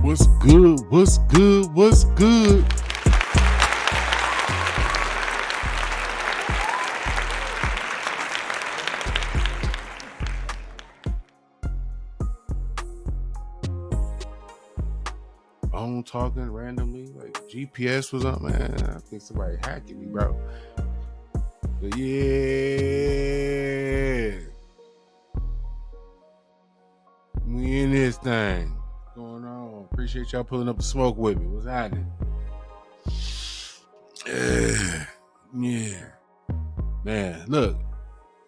What's good? What's good? What's good? I'm talking randomly, like GPS was up, man. I think somebody hacking me, bro. But yeah, we in this thing. What's going on? Appreciate y'all pulling up the smoke with me. What's happening? Yeah, man. Look,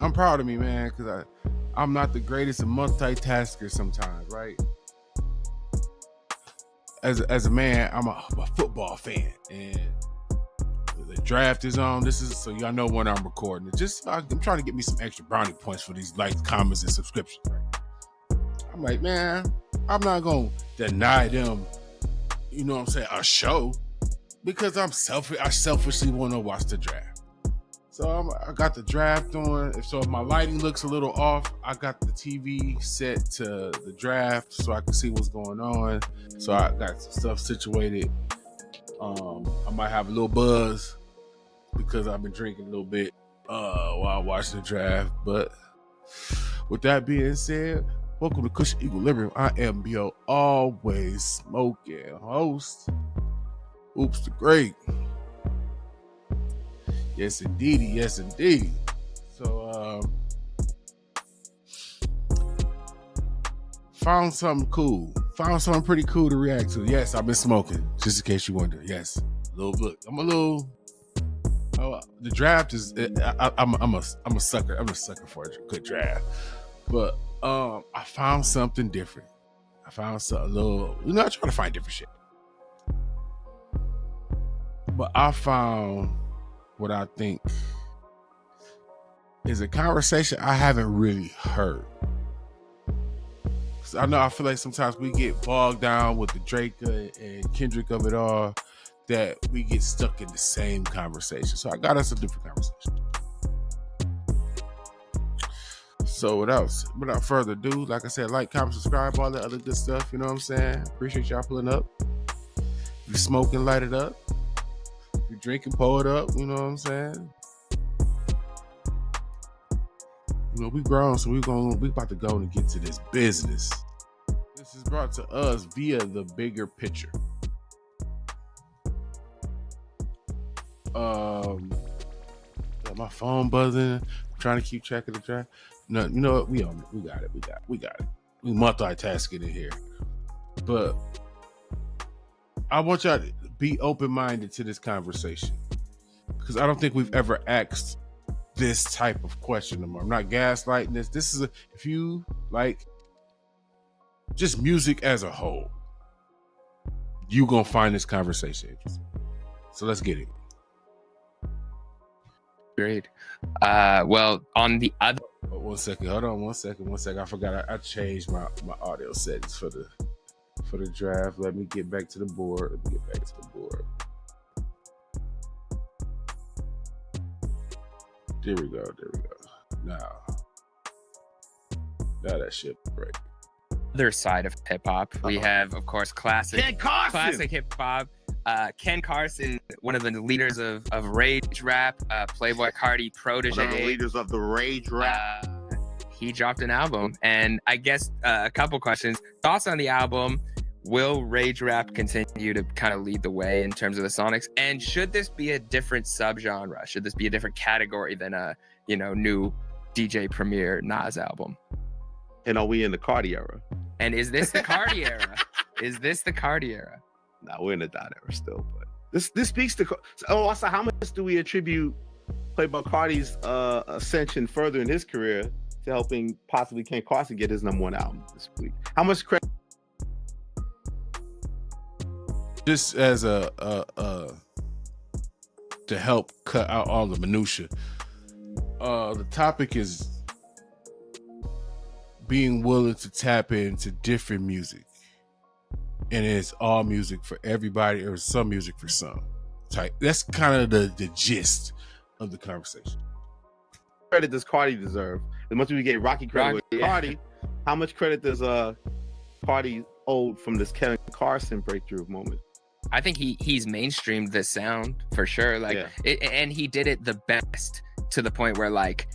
I'm proud of me, man, because I'm not the greatest of multitaskers sometimes, right? As a man, I'm a football fan, and the draft is on. This is so y'all know when I'm recording. I'm trying to get me some extra brownie points for these likes, comments, and subscriptions. Right? I'm like, man, I'm not gonna deny them. You know what I'm saying? A show because I'm selfish. I selfishly want to watch the draft. So I got the draft on. If my lighting looks a little off, I got the TV set to the draft so I can see what's going on. So I got some stuff situated. I might have a little buzz because I've been drinking a little bit while watching the draft. But with that being said, welcome to Cushion Equilibrium. I am your always smoking host, Oops the Great. Yes, indeedy. Yes, indeedy. So, found something cool. Found something pretty cool to react to. Yes, I've been smoking, just in case you wonder. Yes, a little bit. The draft is. I'm a sucker. I'm a sucker for a good draft. But I found something different. I found a little. I try to find different shit. But I found what I think is a conversation I haven't really heard. I feel like sometimes we get bogged down with the Drake and Kendrick of it all, that we get stuck in the same conversation. So I got us a different conversation. So without further ado, like I said, like, comment, subscribe, all that other good stuff. You know what I'm saying? Appreciate y'all pulling up. If you're smoking, light it up. If you're drinking, pour it up. You know what I'm saying? You know, we grown, so we about to go and get to this business. This is brought to us via the bigger picture. Got my phone buzzing. I'm trying to keep track of the draft. No, you know what? We own it. We got it. We multitasking in here. But I want y'all to be open-minded to this conversation, because I don't think we've ever asked this type of question anymore. I'm not gaslighting this. This is if you like just music as a whole, you gonna find this conversation interesting. So let's get it. Great. Well, on the other. One second. Hold on. One second. I forgot. I changed my audio settings for the draft. Let me get back to the board. There we go. Now that shit right. Other side of hip hop, we have, of course, classic hip hop. Ken Carson, one of the leaders of Rage Rap, Playboi Carti protege. One of the leaders of the Rage Rap. He dropped an album, and I guess a couple questions. Thoughts on the album? Will Rage Rap continue to kind of lead the way in terms of the sonics? And should this be a different subgenre? Should this be a different category than a new DJ Premier Nas album? And are we in the Carti era? And is this the Carti era? Nah, we're in the Dot era still. But this speaks to. Also, how much do we attribute Playboi Carti's ascension further in his career to helping possibly Ken Carson get his #1 album this week? How much credit? Just as to help cut out all the minutia. The topic is being willing to tap into different music, and it's all music for everybody or some music for some type. That's kind of the gist of the conversation. Credit does Carti deserve? As much as we get Rocky credit with Carti, how much credit does Carti old from this Kevin Carson breakthrough moment. I think he's mainstreamed this sound for sure. Like, and he did it the best to the point where, like,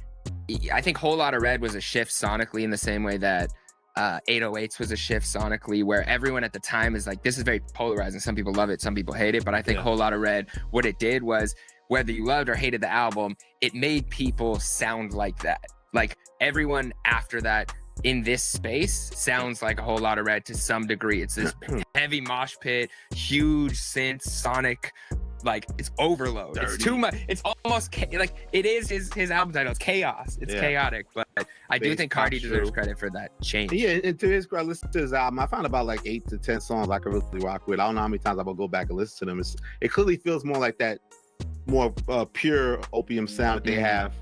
I think Whole Lotta Red was a shift sonically in the same way that 808s was a shift sonically, where everyone at the time is like, this is very polarizing. Some people love it, some people hate it. But I think Whole Lotta Red, what it did was, whether you loved or hated the album, it made people sound like that. Like, everyone after that in this space sounds like a Whole Lotta Red to some degree. It's this heavy mosh pit, huge synth, sonic, like, it's overload. Dirty. It's too much. It's almost like, it is his album title. It's chaos. It's chaotic. But I do think Cardi deserves credit for that change. Yeah, and to his credit, I listened to his album. I found about like 8 to 10 songs I could really rock with. I don't know how many times I'm gonna go back and listen to them. It clearly feels more like that, more pure opium sound that they have.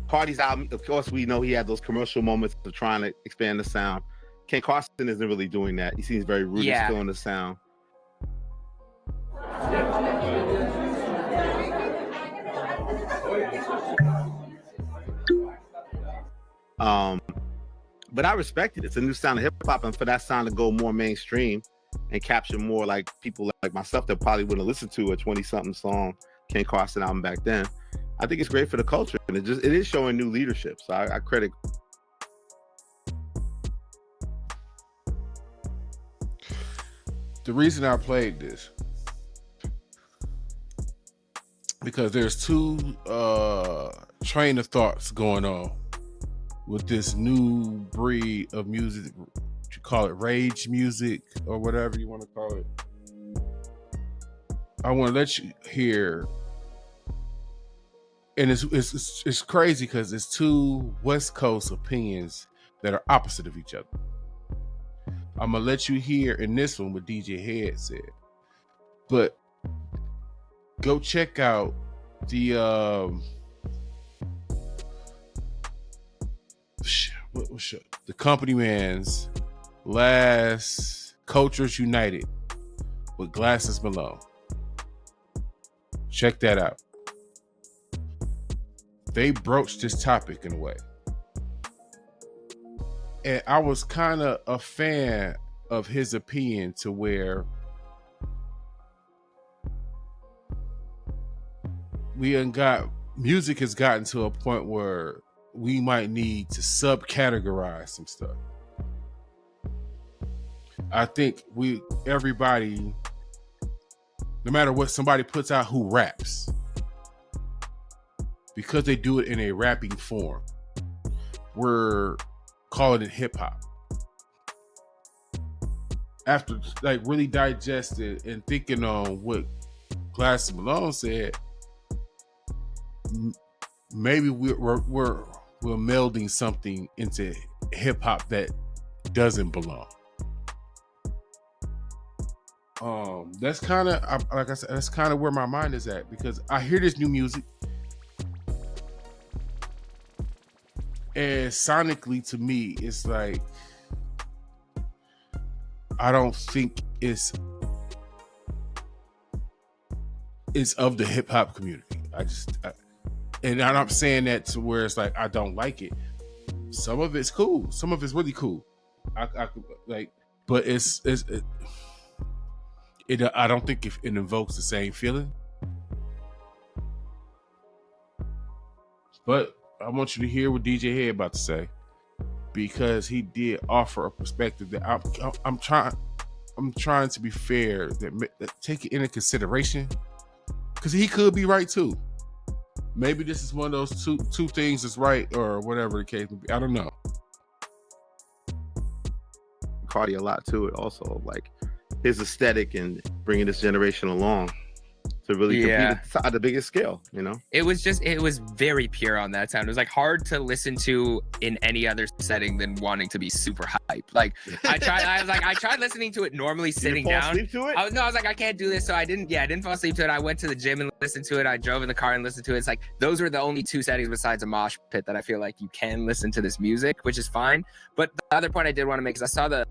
Cardi's album, of course, we know he had those commercial moments of trying to expand the sound. Ken Carson isn't really doing that. He seems very rooted still in the sound. But I respect it. It's a new sound of hip hop, and for that sound to go more mainstream and capture more like people like myself that probably wouldn't listen to a 20-something song Ken Carson album back then, I think it's great for the culture, and it is showing new leadership. So I credit. The reason I played this, because there's two train of thoughts going on with this new breed of music. You call it rage music or whatever you want to call it. I want to let you hear, and it's crazy because it's two West Coast opinions that are opposite of each other. I'm gonna let you hear in this one what DJ Head said, but go check out the the Company Man's last Cultures United with Glasses Malone. Check that out. They broached this topic in a way, and I was kind of a fan of his opinion, to where music has gotten to a point where we might need to subcategorize some stuff. I think everybody, no matter what somebody puts out who raps, because they do it in a rapping form, we're calling it hip hop. After like really digesting and thinking on what Glasses Malone said, maybe we're melding something into hip hop that doesn't belong. That's kind of, like I said, that's kind of where my mind is at, because I hear this new music, and sonically to me, it's like, I don't think it's of the hip hop community. And I'm not saying that to where it's like I don't like it. Some of it's cool. Some of it's really cool. I like, but I don't think it invokes the same feeling. But I want you to hear what DJ Head about to say, because he did offer a perspective that I'm trying to be fair, that take it into consideration, because he could be right too. Maybe this is one of those two things that's right, or whatever the case may be. I don't know. Cardi a lot to it also, like his aesthetic and bringing this generation along to really compete at the biggest scale, you know? It was very pure on that sound. It was like hard to listen to in any other setting than wanting to be super hype. Like I tried listening to it normally sitting down. Sleep to it? I was like, I can't do this. So I didn't fall asleep to it. I went to the gym and listened to it. I drove in the car and listened to it. It's like, those were the only two settings besides a mosh pit that I feel like you can listen to this music, which is fine. But the other point I did want to make is I saw the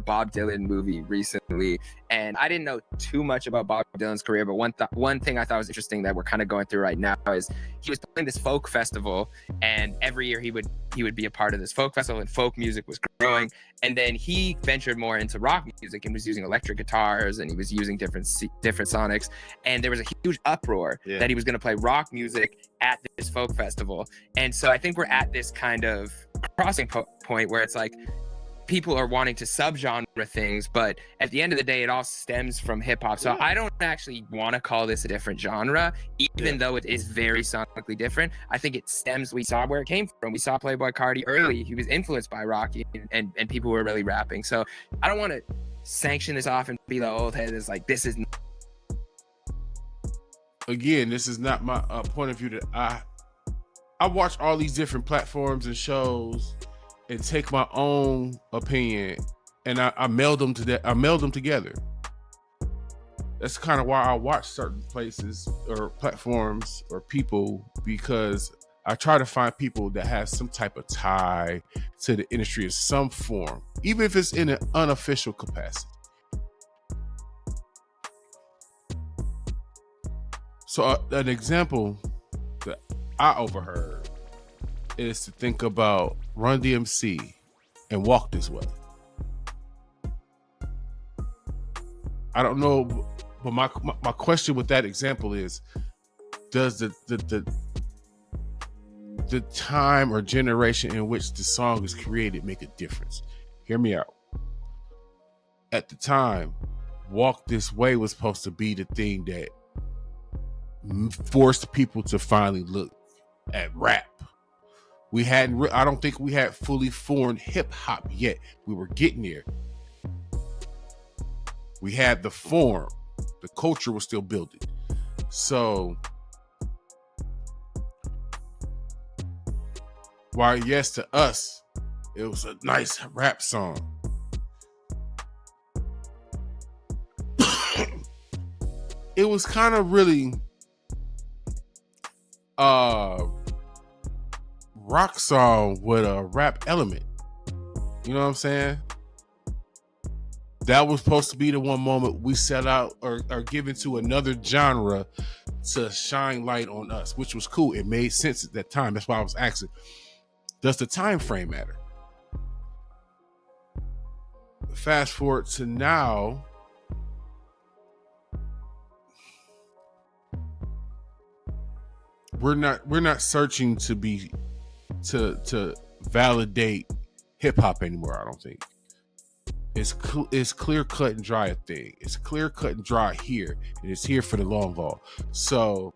Bob Dylan movie recently, and I didn't know too much about Bob Dylan's career, but one one thing I thought was interesting that we're kind of going through right now is he was playing this folk festival, and every year he would be a part of this folk festival, and folk music was growing. And then he ventured more into rock music and was using electric guitars, and he was using different sonics. And there was a huge uproar that he was going to play rock music at this folk festival. And so I think we're at this kind of crossing point where it's like people are wanting to subgenre things, but at the end of the day, it all stems from hip hop. So I don't actually want to call this a different genre, even though it is very sonically different. I think it stems, we saw where it came from. We saw Playboi Carti early. He was influenced by Rocky, and people were really rapping. So I don't want to sanction this off and be the old head is like, this is. Again, this is not my point of view. That I watch all these different platforms and shows and take my own opinion and I meld them to that. I meld them together. That's kind of why I watch certain places or platforms or people, because I try to find people that have some type of tie to the industry in some form, even if it's in an unofficial capacity. So an example that I overheard is to think about Run DMC and Walk This Way. I don't know, but my question with that example is, does the time or generation in which the song is created make a difference? Hear me out. At the time, Walk This Way was supposed to be the thing that forced people to finally look at rap. I don't think we had fully formed hip hop yet. We were getting there. We had the form. The culture was still building. So, while yes, to us, it was a nice rap song. It was kind of really rock song with a rap element. You know what I'm saying? That was supposed to be the one moment we set out or given to another genre to shine light on us, which was cool. It made sense at that time. That's why I was asking, does the time frame matter? Fast forward to now, we're not searching to validate hip hop anymore. I don't think it's clear cut and dry a thing. It's clear cut and dry here, and it's here for the long haul. So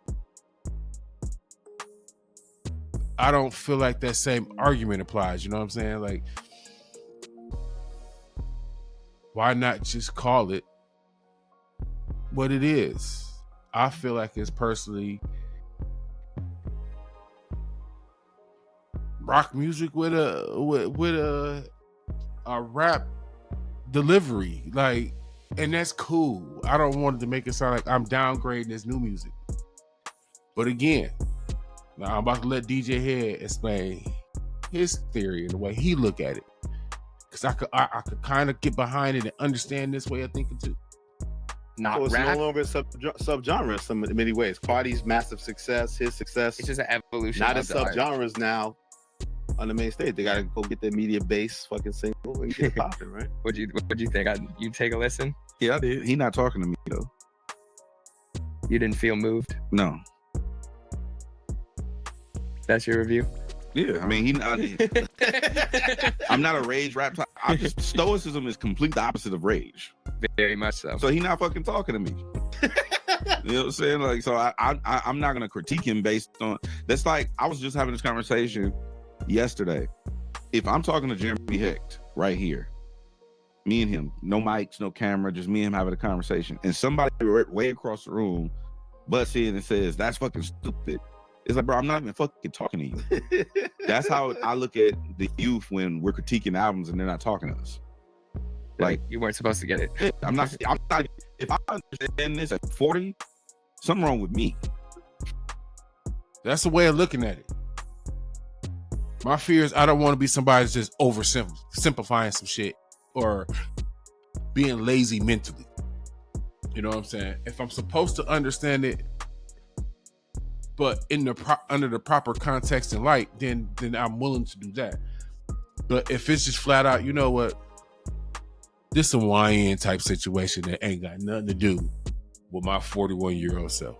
I don't feel like that same argument applies. You know what I'm saying? Like, why not just call it what it is? I feel like it's personally rock music with a rap delivery, like, and that's cool. I don't want it to make it sound like I'm downgrading this new music. But again, now I'm about to let DJ Head explain his theory and the way he look at it, because I could kind of get behind it and understand this way of thinking too. Not so it's rap. no longer a subgenre in many ways. Carti's massive success, his success, It's just an evolution. not of as the art. subgenres now on the main stage. They gotta go get their media base fucking single and get it popping, right? What'd you think? You take a listen? Yeah, I did. He not talking to me though. You didn't feel moved? No. That's your review? Yeah, I mean, I'm not a rage rap. Stoicism is complete the opposite of rage. Very much so. So he not fucking talking to me. You know what I'm saying? Like, so I'm not gonna critique him based on. That's like I was just having this conversation yesterday. If I'm talking to Jeremy Hecht right here, me and him, no mics, no camera, just me and him having a conversation, and somebody way across the room butts in and says, "That's fucking stupid." It's like, bro, I'm not even fucking talking to you. That's how I look at the youth when we're critiquing albums and they're not talking to us. Like, you weren't supposed to get it. I'm not. If I understand this at 40, something wrong with me. That's the way of looking at it. My fear is I don't want to be somebody that's just simplifying some shit or being lazy mentally. You know what I'm saying? If I'm supposed to understand it, but in the under the proper context and light, then I'm willing to do that. But if it's just flat out, you know what, this some YN type situation that ain't got nothing to do with my 41-year-old self.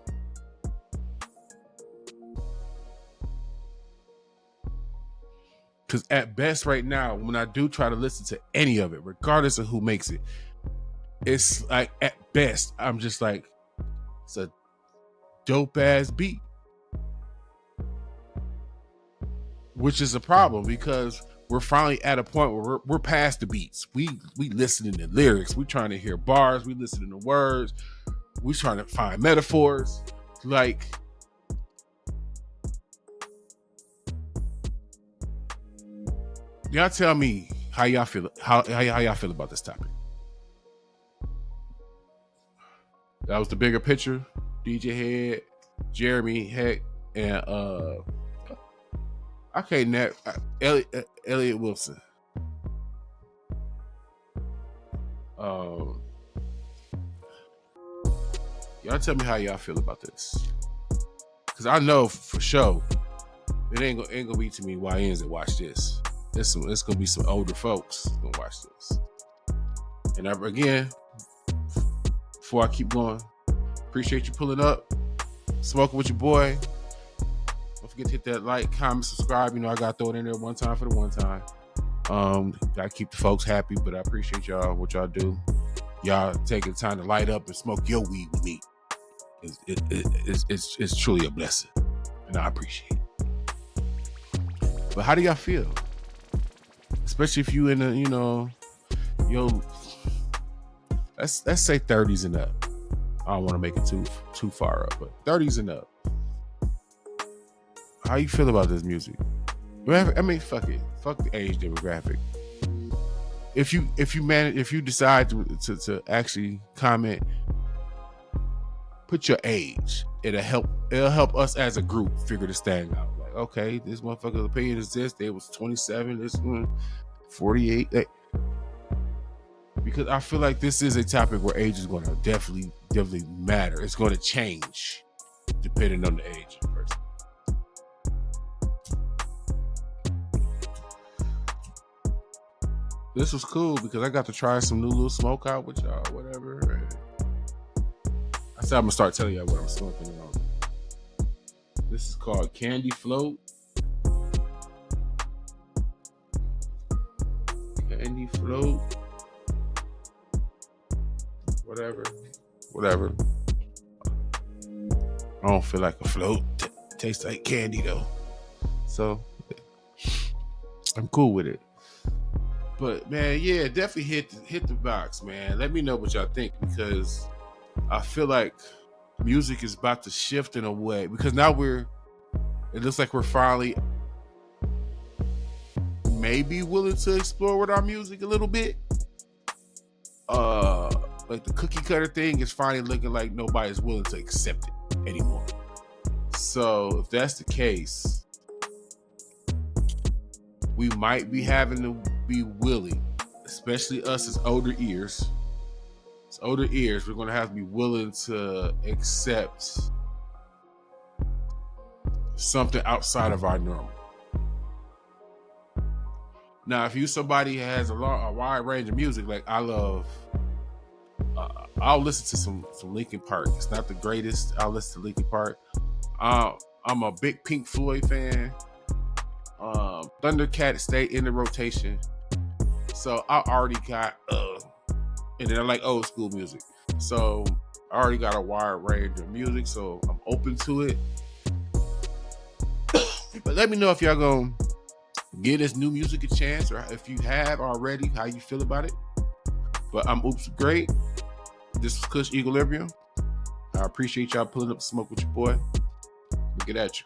Because at best right now, when I do try to listen to any of it, regardless of who makes it, it's like at best, I'm just like, it's a dope ass beat. Which is a problem because we're finally at a point where we're past the beats. We listening to lyrics. We trying to hear bars. We listening to words. We trying to find metaphors. Like, y'all tell me how y'all feel. How y'all feel about this topic? That was the bigger picture. DJ Head, Jeremy Heck, and Elliot Wilson. Y'all tell me how y'all feel about this, because I know for sure it ain't gonna be too many YNs that watch this. It's gonna be some older folks gonna watch this. And again, before I keep going, appreciate you pulling up, smoking with your boy. Don't forget to hit that like, comment, subscribe. You know, I gotta throw it in there one time for the one time. Gotta keep the folks happy, but I appreciate y'all, what y'all do. Y'all taking the time to light up and smoke your weed with me. It's truly a blessing, and I appreciate it. But how do y'all feel? Especially if you in a, you know, let's say 30s and up. I don't want to make it too far up, but 30s and up. How you feel about this music? I mean, fuck it. Fuck the age demographic. If you decide to actually comment, put your age. It'll help us as a group figure this thing out. Like, okay, this motherfucker's opinion is this. They was 27. This one 48. Because I feel like this is a topic where age is going to definitely matter. It's going to change depending on the age of the person. This was cool because I got to try some new little smoke out with y'all, whatever. And I said I'm gonna start telling y'all what I'm smoking on. This is called Candy Float. Candy Float. Whatever. I don't feel like a float. Tastes like candy though. So I'm cool with it. But man, yeah, definitely hit the box, man. Let me know what y'all think, because I feel like music is about to shift in a way, because now it looks like we're finally maybe willing to explore with our music a little bit. Like the cookie cutter thing is finally looking like nobody's willing to accept it anymore. So if that's the case, we might be having to be willing, especially us as older ears. We're going to have to be willing to accept something outside of our normal. Now, if you somebody who has a wide range of music, like I love, I'll listen to some Linkin Park. It's not the greatest. I'll listen to Linkin Park. I'm a big Pink Floyd fan. Thundercat stayed in the rotation. So I already got, and then I like old school music. So I already got a wide range of music, so I'm open to it. But let me know if y'all gonna give this new music a chance, or if you have already, how you feel about it. But I'm Oops Great. This is Kush Equilibrium. I appreciate y'all pulling up the smoke with your boy. Look at you.